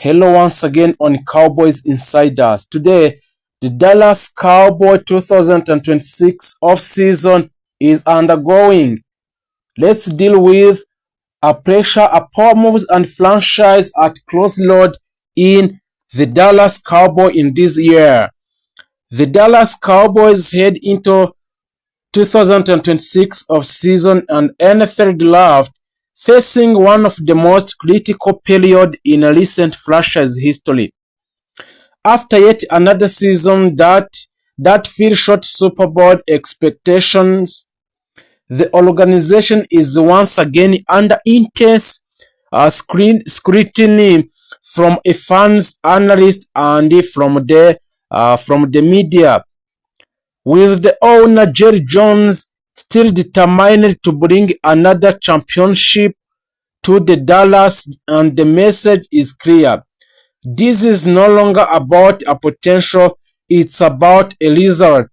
Hello once again on Cowboys Insiders. Today, the Dallas Cowboys 2026 offseason is undergoing. Let's deal with a pressure, a power moves and franchise at crossroad in the Dallas Cowboys in this year. The Dallas Cowboys head into 2026 offseason and NFL draft facing one of the most critical periods in recent franchise history. After yet another season that fell short Super Bowl expectations, the organization is once again under intense scrutiny from fans, analysts, and from the media. With the owner Jerry Jones still determined to bring another championship to the Dallas, and the message is clear. This is no longer about a potential, it's about a result.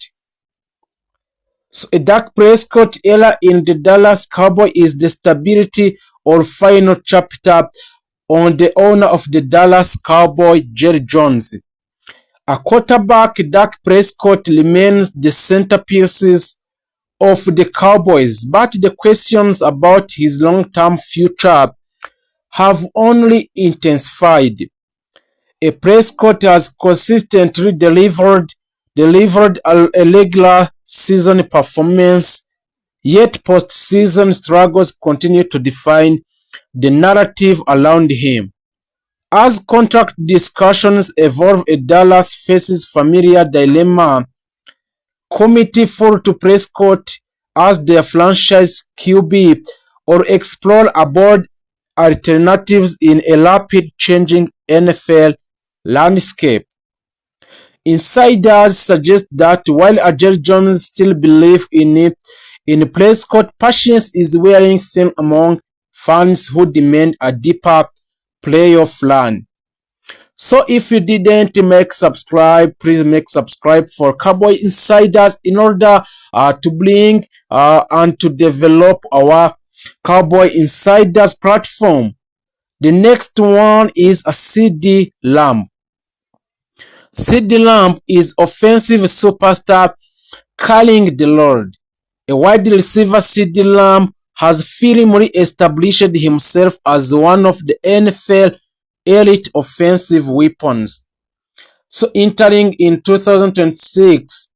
So a Dak Prescott era in the Dallas Cowboys is the stability or final chapter on the owner of the Dallas Cowboys, Jerry Jones. A quarterback, Dak Prescott, remains the centerpiece of the Cowboys, but the questions about his long-term future have only intensified. A Prescott has consistently delivered a regular season performance, yet postseason struggles continue to define the narrative around him. As contract discussions evolve, Dallas faces familiar dilemma: committee full to Prescott as their franchise QB or explore aboard alternatives in a rapid changing NFL landscape. Insiders suggest that while Jerry Jones still believes in Prescott, patience is wearing thin among fans who demand a deeper playoff run. So if you didn't make subscribe, please make subscribe for Cowboy Insiders in order to bring and to develop our Cowboy Insiders platform. The next one is a CD Lamb. CD Lamb is offensive superstar calling the Lord. A wide receiver, CD Lamb has firmly established himself as one of the NFL elite offensive weapons. So entering in 2026,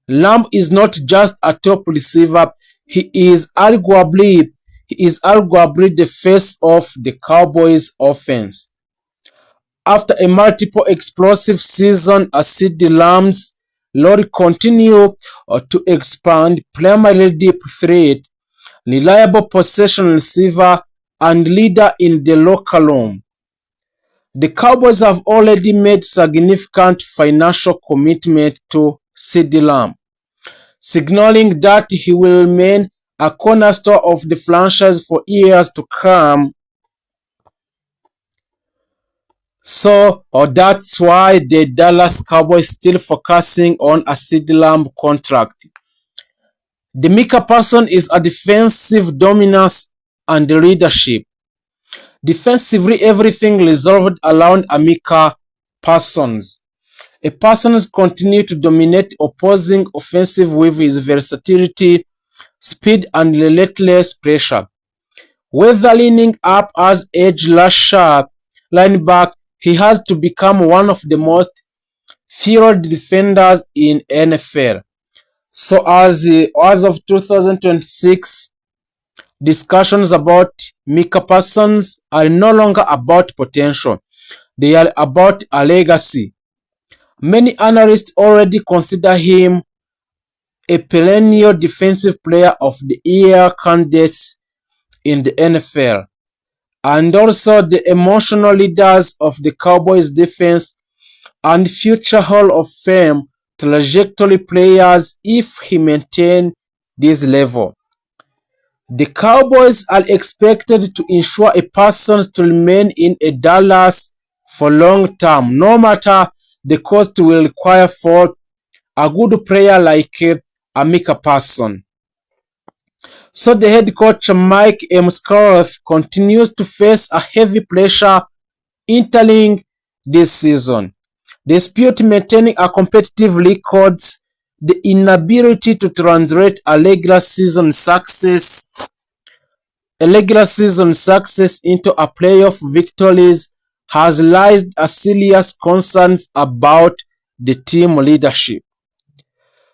Lamb is not just a top receiver, he is arguably the face of the Cowboys offense. After a multiple explosive season, CD Lamb's role continue to expand, primarily deep threat, reliable possession receiver, and leader in the locker room. The Cowboys have already made significant financial commitment to CD Lamb, signaling that he will remain a cornerstone of the franchise for years to come. So that's why the Dallas Cowboys still focusing on a CD Lamb contract. The Micah Parsons is a defensive dominance and leadership. Defensively, everything resolved around Micah Parsons. Parsons continues to dominate opposing offensive with his versatility, speed, and relentless pressure. Whether lining up as edge rusher, linebacker, he has to become one of the most feared defenders in NFL. So as of 2026, discussions about Micah Parsons are no longer about potential. They are about a legacy. Many analysts already consider him a perennial defensive player of the year candidate in the NFL, and also the emotional leaders of the Cowboys defense and future Hall of Fame trajectory players if he maintains this level. The Cowboys are expected to ensure a person to remain in a Dallas for long term, no matter the cost will require for a good player like Micah Parsons. So the head coach Mike Scott continues to face a heavy pressure entering this season. Despite maintaining a competitive records, the inability to translate a regular season success into a playoff victories has raised a serious concerns about the team leadership.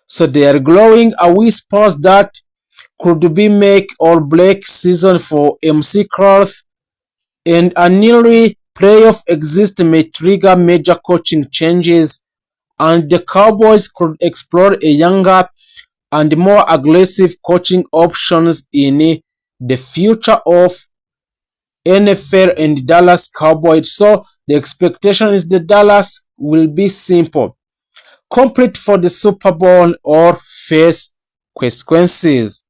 So there are glowing whispers that could be make or break season for MC Croft, and a nearly playoff exit may trigger major coaching changes, and the Cowboys could explore a younger and more aggressive coaching options in the future of NFL and Dallas Cowboys. So the expectation is that Dallas will be simple, complete for the Super Bowl or face consequences.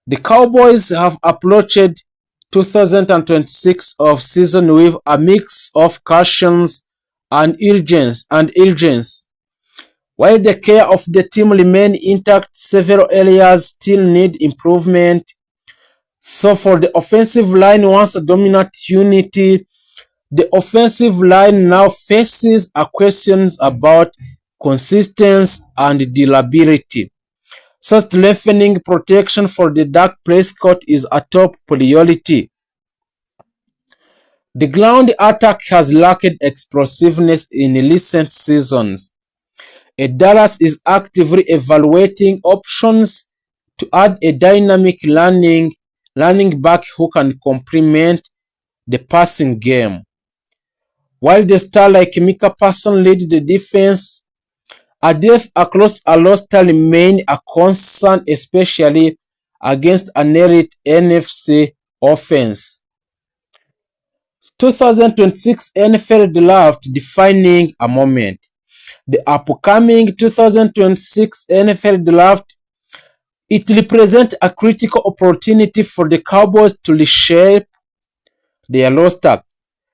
The Cowboys have approached 2026 off season with a mix of cautions and urgency. While the care of the team remain intact, several areas still need improvement. So for the offensive line, once a dominant unity, the offensive line now faces a questions about consistency and durability. So strengthening protection for the Dak Prescott is a top priority. The ground attack has lacked explosiveness in recent seasons. Dallas is actively evaluating options to add a dynamic running back who can complement the passing game. While the star like Micah Parsons lead the defense, a depth across a roster remain a concern, especially against an elite NFC offense. 2026 NFL Draft defining a moment. The upcoming 2026 NFL Draft, it represents a critical opportunity for the Cowboys to reshape their roster.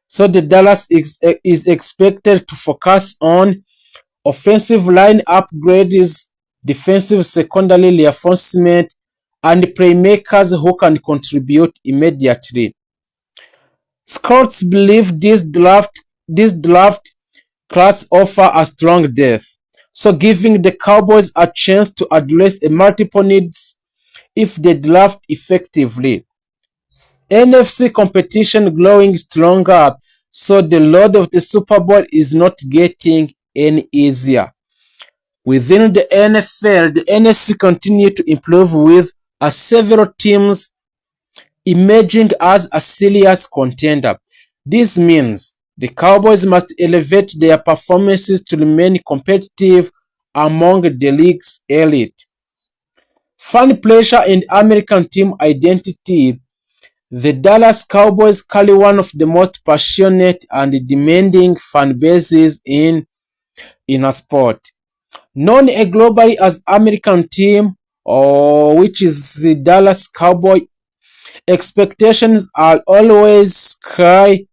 So the Dallas is expected to focus on offensive line upgrades, defensive secondary reinforcement, and playmakers who can contribute immediately. Scouts believe this draft class offer a strong depth, so giving the Cowboys a chance to address multiple needs if they draft effectively. NFC competition growing stronger, so the load of the Super Bowl is not getting any easier. Within the NFL, the NFC continue to improve with several teams emerging as a serious contender. This means the Cowboys must elevate their performances to remain competitive among the league's elite. Fan pressure and American team identity. The Dallas Cowboys carry one of the most passionate and demanding fan bases in a sport. Known globally as American team, or which is the Dallas Cowboy, expectations are always high.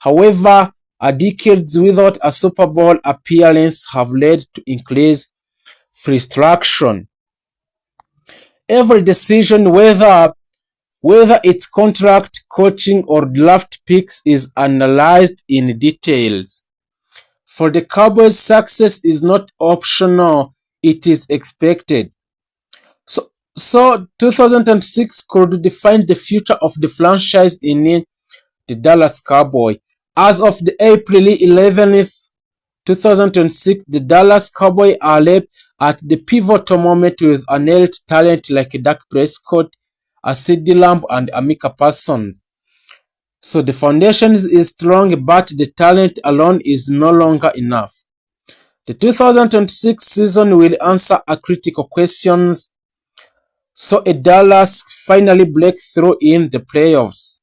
However, a decades without a Super Bowl appearance have led to increased frustration. Every decision, whether it's contract, coaching, or draft picks, is analyzed in details. For the Cowboys, success is not optional, it is expected. So 2006 could define the future of the franchise in the Dallas Cowboys. As of the April 11th, 2026, the Dallas Cowboys are left at the pivotal moment with an elite talent like Dak Prescott, CeeDee Lamb, and Micah Parsons. So the foundation is strong, but the talent alone is no longer enough. The 2026 season will answer a critical questions. So a Dallas finally break through in the playoffs.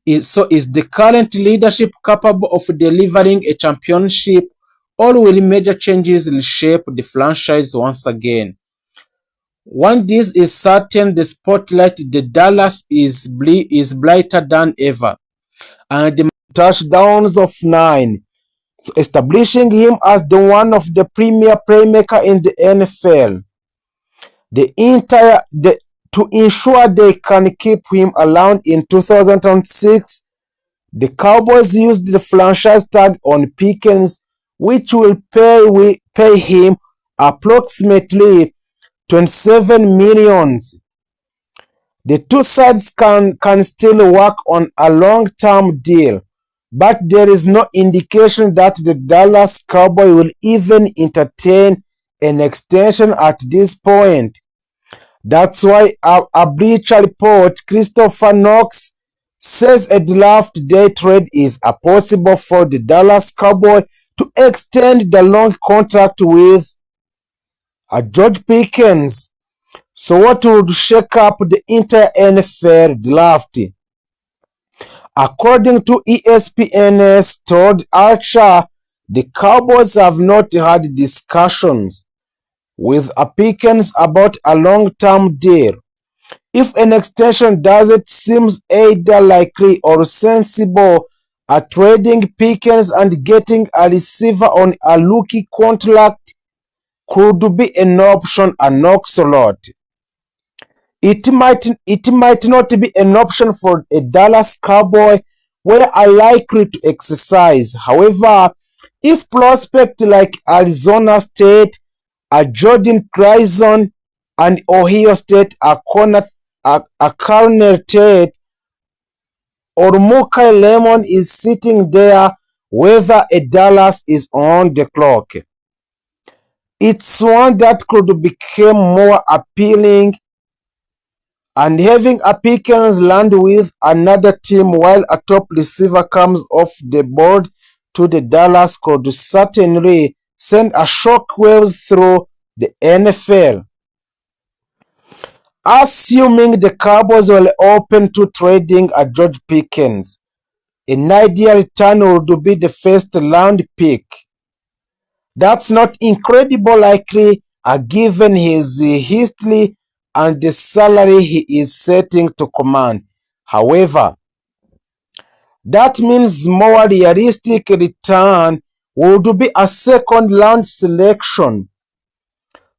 Is the current leadership capable of delivering a championship, or will major changes reshape the franchise once again? One this is certain, the spotlight the Dallas is brighter than ever, and the touchdowns of 9, so establishing him as the one of the premier playmaker in the NFL. To ensure they can keep him around in 2006, The Cowboys used the franchise tag on Pickens, which will pay him approximately $27 million. The two sides can still work on a long-term deal, but there is no indication that the Dallas Cowboys will even entertain an extension at this point. That's why a Bleacher Report, Christopher Knox, says a draft day trade is possible for the Dallas Cowboys to extend the long contract with George Pickens. So what would shake up the entire NFL draft? According to ESPN's Todd Archer, the Cowboys have not had discussions with Pickens about a long-term deal. If an extension doesn't seem either likely or sensible, trading Pickens and getting a receiver on a rookie contract could be an option, an oxalot. It might not be an option for a Dallas Cowboy where are likely to exercise. However, if prospects like Arizona State, Jordan Grayson, and Ohio State are Cornell Tate, or Mokai Lemon is sitting there, whether a Dallas is on the clock, it's one that could become more appealing, and having a Pickens land with another team while a top receiver comes off the board to the Dallas could certainly send a shockwave through the NFL. Assuming the Cowboys were open to trading a George Pickens, an ideal return would be the first round pick. That's not incredibly likely given his history and the salary he is setting to command. However, that means more realistic return would be a second round selection.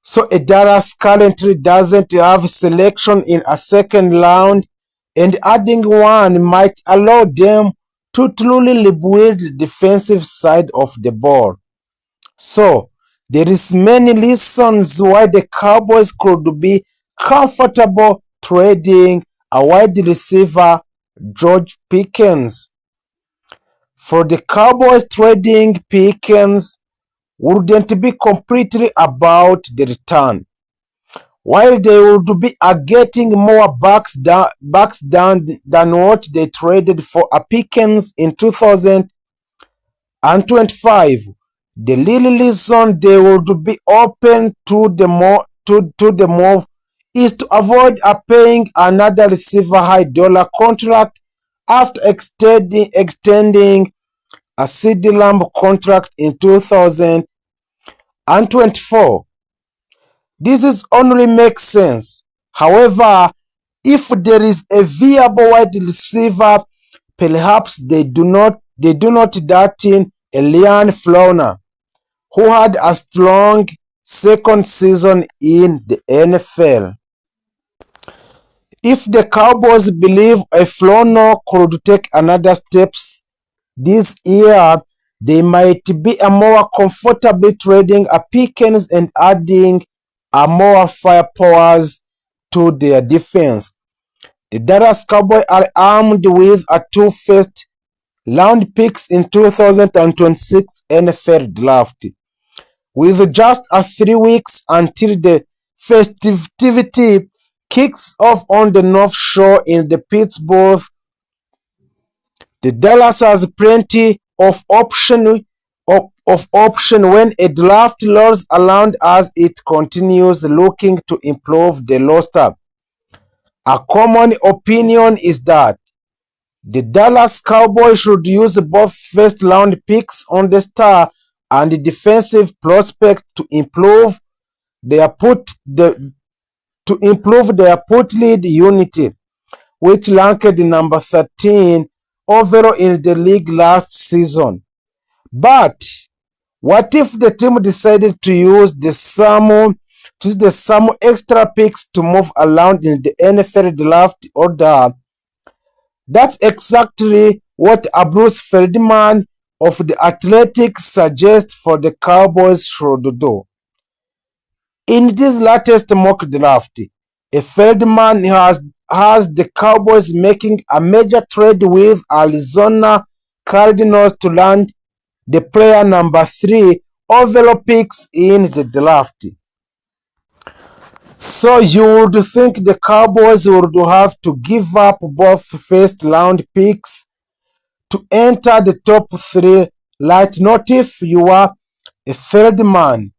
So a Dallas currently doesn't have selection in a second round, and adding one might allow them to truly rebuild the defensive side of the ball. So there is many reasons why the Cowboys could be comfortable trading a wide receiver, George Pickens. For the Cowboys, trading Pickens wouldn't be completely about the return. While they would be getting more bucks than what they traded for a Pickens in 2025, the real reason they would be open to the move is to avoid paying another receiver high dollar contract after extending a CeeDee Lamb contract in 2024. This only makes sense. However, if there is a viable wide receiver, perhaps they do not dart in Elian Flowner, who had a strong second season in the NFL. If the Cowboys believe a Flowner could take another steps this year, they might be more comfortably trading a Pickens and adding more firepower to their defense. The Dallas Cowboys are armed with two first-round picks in 2026 NFL Draft. With just 3 weeks until the festivity kicks off on the North Shore in the Pittsburgh, the Dallas has plenty of option when a draft rolls around as it continues looking to improve the roster. A common opinion is that the Dallas Cowboys should use both first-round picks on the star and defensive prospect to improve their put lead unity, which ranked number 13 overall in the league last season. But what if the team decided to use some extra picks to move around in the NFL draft order? That's exactly what a Bruce Feldman of the Athletics suggests for the Cowboys should do. In this latest mock draft, Feldman has the Cowboys making a major trade with Arizona Cardinals to land the player number 3 overall picks in the draft. So you would think the Cowboys would have to give up both first round picks to enter the top 3, right? Not if you are a Feldman.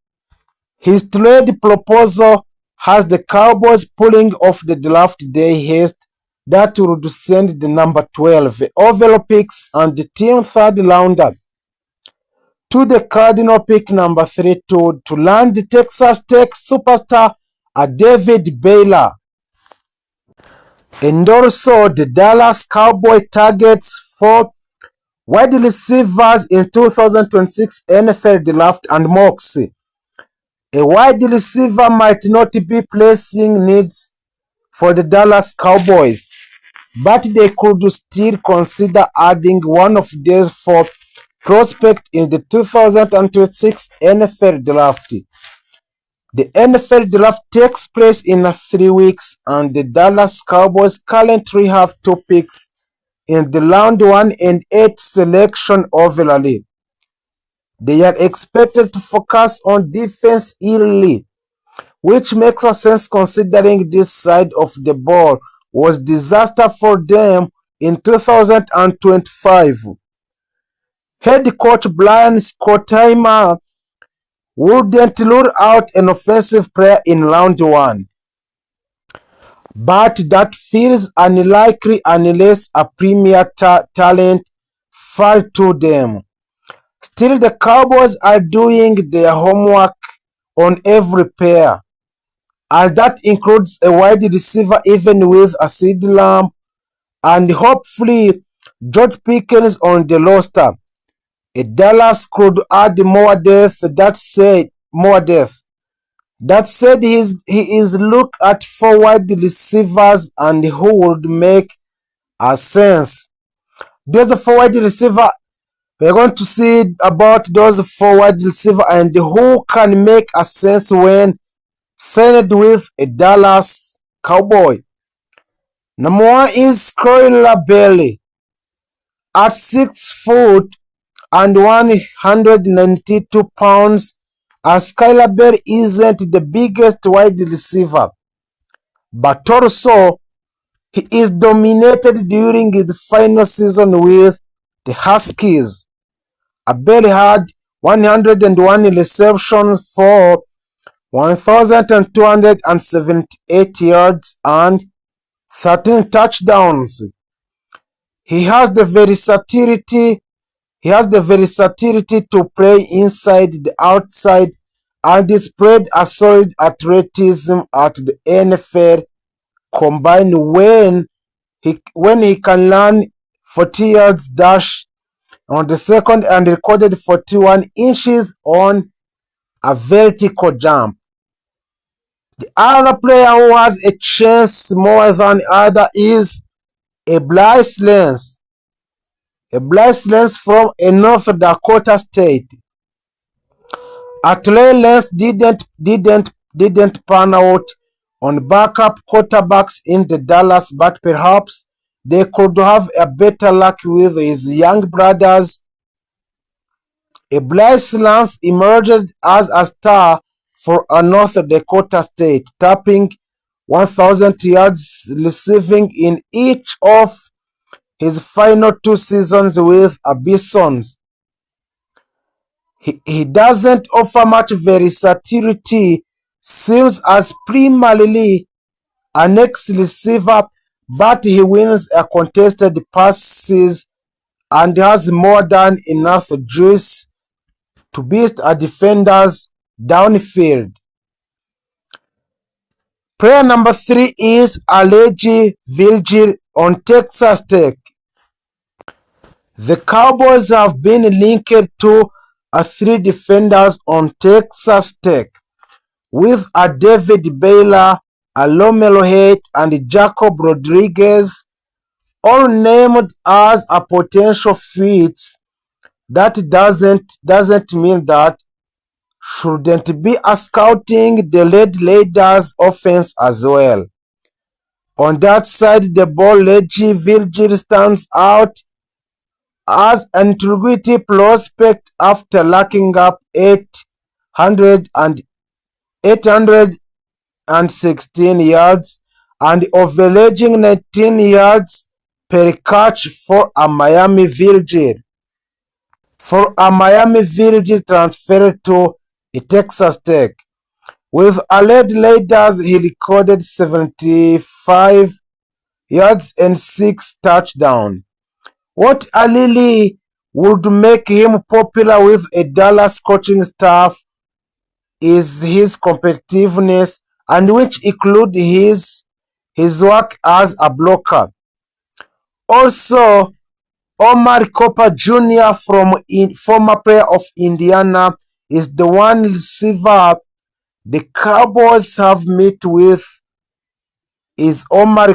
His trade proposal has the Cowboys pulling off the draft day haste that would send the number 12 overall picks and the team third rounder to the Cardinal pick number 3 to land the Texas Tech superstar David Baylor. And also the Dallas Cowboy targets for wide receivers in 2026 NFL draft and mocks. A wide receiver might not be placing needs for the Dallas Cowboys, but they could still consider adding one of these for prospect in the 2026 NFL draft. The NFL draft takes place in 3 weeks, and the Dallas Cowboys currently have 2 picks in the round 1 and 8 selection overall. They are expected to focus on defense early, which makes sense considering this side of the ball was disaster for them in 2025. Head coach Brian Schottenheimer wouldn't rule out an offensive player in round 1, but that feels unlikely unless a premier talent fall to them. Still, the Cowboys are doing their homework on every pair, and that includes a wide receiver even with a CeeDee Lamb and hopefully George Pickens on the roster. Dallas could add more depth. That said, he is look at 4 wide receivers and who would make a sense. Those 4 wide receiver, we're going to see about those 4 wide receiver and who can make a sense when signed with a Dallas Cowboy. Number 1 is Skylar Bailey. At 6 foot and 192 pounds, Skylar Bailey isn't the biggest wide receiver, but also he is dominated during his final season with the Huskies. Bailey had 101 receptions for 1,278 yards and 13 touchdowns. He has the versatility to play inside, the outside, and displayed a solid athleticism at the NFL combined when he can run 40 yards dash on the second and recorded 41 inches on a vertical jump. The other player who has a chance more than other is Bryce Lance. Bryce Lance from North Dakota State. Trey Lance didn't pan out on backup quarterbacks in the Dallas, but perhaps they could have a better luck with his young brothers. Bryce Lance emerged as a star for North Dakota State, tapping 1,000 yards receiving in each of his final 2 seasons with a Bisons. He doesn't offer much versatility, seems as primarily an ex-receiver, but he wins a contested passes and has more than enough juice to beat a defenders downfield. Player number 3 is Elijah Vigil on Texas Tech. The Cowboys have been linked to 3 defenders on Texas Tech, with a David Baylor, a Romelo Height, and Jacob Rodriguez, all named as a potential fits. That doesn't mean that shouldn't be a scouting the Red Raiders offense as well. On that side the ball, Reggie Virgil stands out as an integrity prospect after locking up 816 yards and averaging 19 yards per catch for a Miami Virgil. Transferred to Texas Tech. With a Red Raiders, he recorded 75 yards and 6 touchdowns. What really would make him popular with a Dallas coaching staff is his competitiveness, and which include his work as a blocker. Also, Omar Cooper Jr., former player of Indiana, is the one receiver the Cowboys have met with is Omar